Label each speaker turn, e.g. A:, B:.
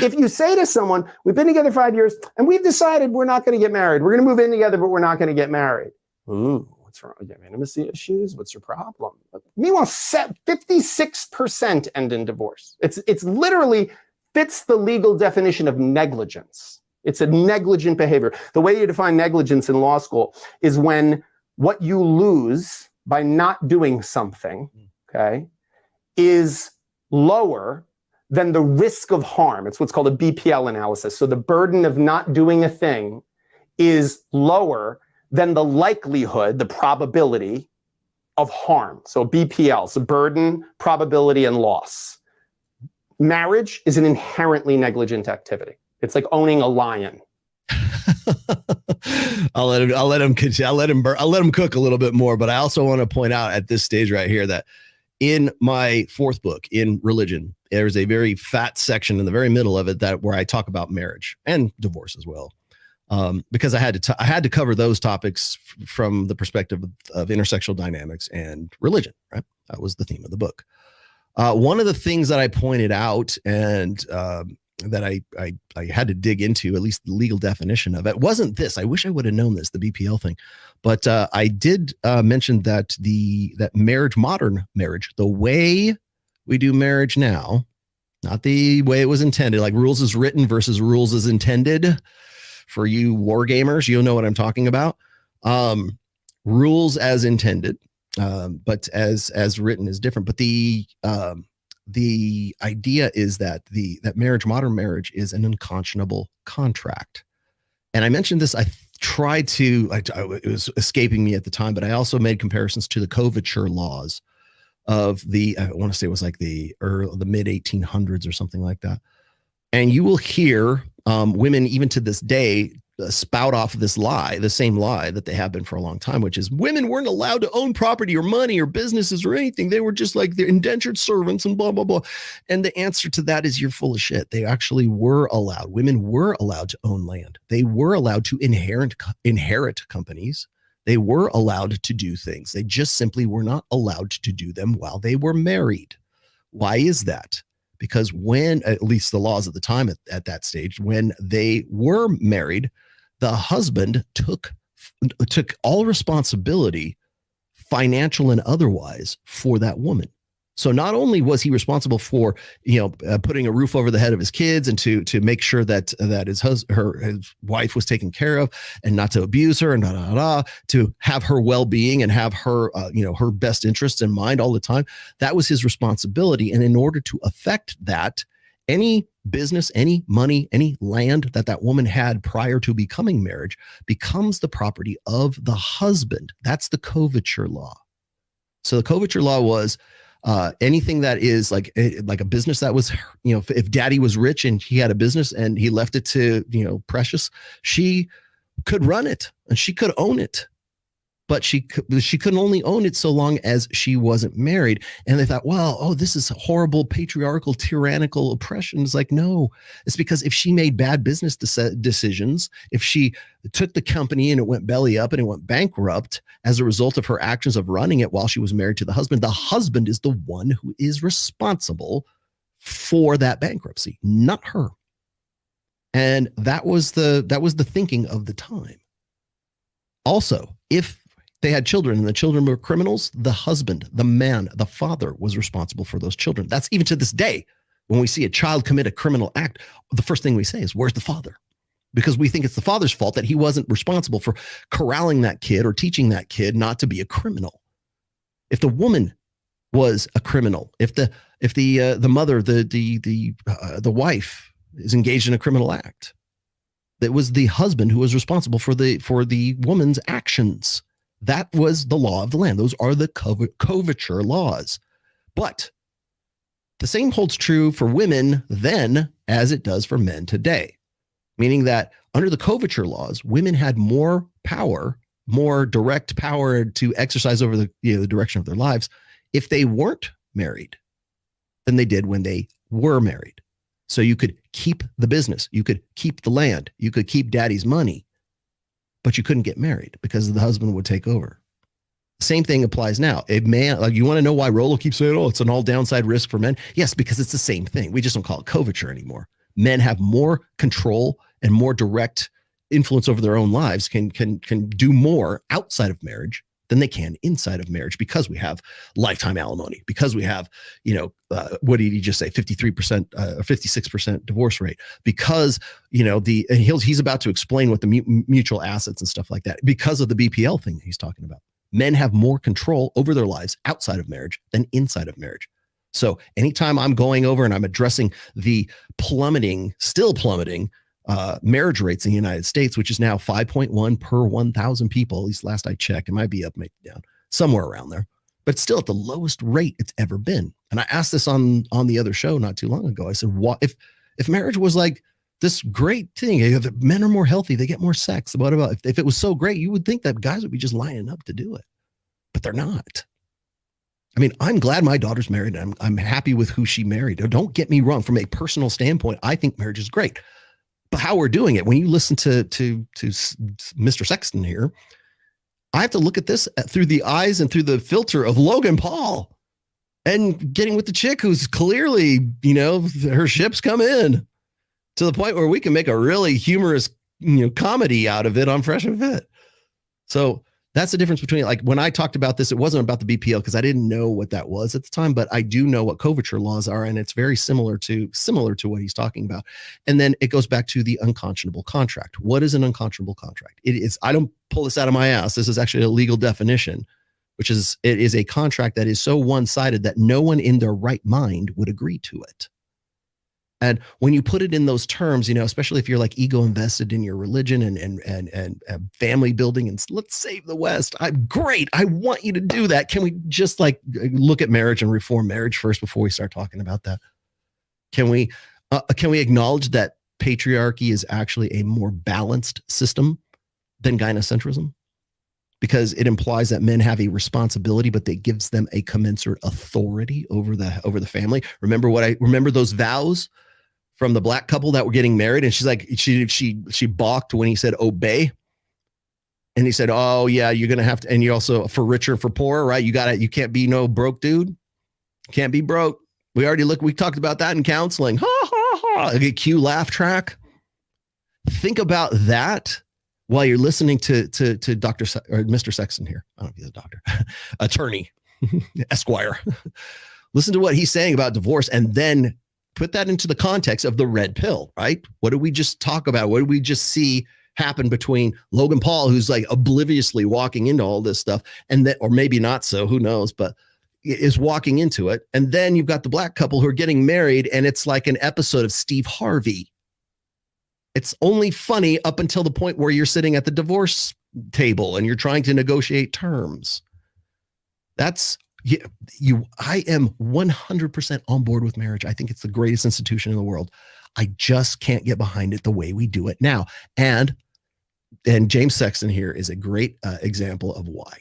A: If you say to someone, we've been together 5 years and we've decided we're not going to get married. We're going to move in together, but we're not going to get married. Ooh, what's wrong? You have intimacy issues? What's your problem? Meanwhile, 56% end in divorce. It's literally fits the legal definition of negligence. It's a negligent behavior. The way you define negligence in law school is when what you lose by not doing something, okay, is lower than the risk of harm. It's what's called a BPL analysis. So the burden of not doing a thing is lower than the likelihood, the probability of harm. So BPL, so burden, probability, and loss. Marriage is an inherently negligent activity. It's like owning a lion.
B: I'll let him cook a little bit more, but I also want to point out at this stage right here that in my fourth book, In Religion, there's a very fat section in the very middle of it where I talk about marriage and divorce as well, because I had to cover those topics from the perspective of intersectional dynamics and religion. Right, that was the theme of the book. One of the things that I pointed out and that I had to dig into, at least the legal definition of it, wasn't this. I wish I would have known this, the BPL thing. But I did mention that that marriage, modern marriage, the way we do marriage now, not the way it was intended, like rules as written versus rules as intended. For you war gamers, you'll know what I'm talking about. Rules as intended, but as written is different. But the idea is that that marriage, modern marriage, is an unconscionable contract. And I mentioned this. I tried to. It was escaping me at the time, but I also made comparisons to the coverture laws of I want to say it was like the mid 1800s or something like that. And you will hear women, even to this day, spout off this lie, the same lie that they have been for a long time, which is women weren't allowed to own property or money or businesses or anything. They were just like the indentured servants and blah, blah, blah. And the answer to that is you're full of shit. They actually were allowed. Women were allowed to own land. They were allowed to inherit companies. They were allowed to do things. They just simply were not allowed to do them while they were married. Why is that? Because when, at least the laws at the time at that stage, when they were married, the husband took all responsibility, financial and otherwise, for that woman. So not only was he responsible for, putting a roof over the head of his kids and to make sure that his wife was taken care of and not to abuse her and to have her well-being and have her, her best interests in mind all the time. That was his responsibility. And in order to affect that, any business, any money, any land that woman had prior to becoming marriage becomes the property of the husband. That's the coverture law. So the coverture law was anything that is like a business that was, if daddy was rich and he had a business and he left it to, Precious, she could run it and she could own it. But she couldn't only own it so long as she wasn't married. And they thought, well, this is horrible, patriarchal, tyrannical oppression. It's like, no, it's because if she made bad business decisions, if she took the company and it went belly up and it went bankrupt as a result of her actions of running it while she was married to the husband is the one who is responsible for that bankruptcy, not her. And that was the thinking of the time. Also, if they had children and the children were criminals, the husband, the man, the father was responsible for those children. That's even to this day. When we see a child commit a criminal act, the first thing we say is, where's the father? Because we think it's the father's fault that he wasn't responsible for corralling that kid or teaching that kid not to be a criminal. If the woman was a criminal, if the mother, the wife is engaged in a criminal act, that was the husband who was responsible for the woman's actions. That was the law of the land. Those are the coverture laws. But the same holds true for women then as it does for men today, meaning that under the coverture laws, women had more power, more direct power to exercise over the direction of their lives if they weren't married than they did when they were married. So you could keep the business, you could keep the land, you could keep daddy's money, but you couldn't get married because the husband would take over. Same thing applies now. A man, you want to know why Rollo keeps saying, it's an all downside risk for men? Yes, because it's the same thing. We just don't call it coverture anymore. Men have more control and more direct influence over their own lives, can do more outside of marriage than they can inside of marriage, because we have lifetime alimony, because we have, what did he just say, 53% or 56% divorce rate, because, he's about to explain what the mutual assets and stuff like that, because of the BPL thing that he's talking about. Men have more control over their lives outside of marriage than inside of marriage. So anytime I'm going over and I'm addressing the still plummeting marriage rates in the United States, which is now 5.1 per 1,000 people, at least last I checked, it might be up, maybe down, somewhere around there, but it's still at the lowest rate it's ever been. And I asked this on the other show not too long ago. I said, what if marriage was like this great thing, if men are more healthy, they get more sex, what about if it was so great, you would think that guys would be just lining up to do it, but they're not. I mean, I'm glad my daughter's married, and I'm happy with who she married. Don't get me wrong. From a personal standpoint, I think marriage is great. But how we're doing it, when you listen to Mr. Sexton here, I have to look at this through the eyes and through the filter of Logan Paul and getting with the chick who's clearly, her ship's come in to the point where we can make a really humorous, comedy out of it on Fresh and Fit. So that's the difference between, like, when I talked about this, it wasn't about the BPL because I didn't know what that was at the time, but I do know what coverture laws are, and it's very similar to what he's talking about. And then it goes back to the unconscionable contract. What is an unconscionable contract? It is, I don't pull this out of my ass. This is actually a legal definition, which is, it is a contract that is so one-sided that no one in their right mind would agree to it. And when you put it in those terms, especially if you're like ego invested in your religion and family building and let's save the West, I'm great. I want you to do that. Can we just look at marriage and reform marriage first before we start talking about that? Can we acknowledge that patriarchy is actually a more balanced system than gynocentrism? Because it implies that men have a responsibility, but it gives them a commensurate authority over the family. Remember those vows from the black couple that were getting married, and she's like, she balked when he said obey, and he said, oh yeah, you're gonna have to, and you also for richer for poorer, right? You can't be no broke dude, can't be broke. We talked about that in counseling. Ha ha ha! Okay, cue laugh track. Think about that while you're listening to Dr. or Mr. Sexton here. I don't know if he's a doctor, attorney, Esquire. Listen to what he's saying about divorce, and then put that into the context of the red pill, right? What did we just talk about? What did we just see happen between Logan Paul, who's like obliviously walking into all this stuff, and then, or maybe not so, who knows, but is walking into it. And then you've got the black couple who are getting married, and it's like an episode of Steve Harvey. It's only funny up until the point where you're sitting at the divorce table and you're trying to negotiate terms. I am 100% on board with marriage. I think it's the greatest institution in the world. I just can't get behind it the way we do it now. And James Sexton here is a great example of why.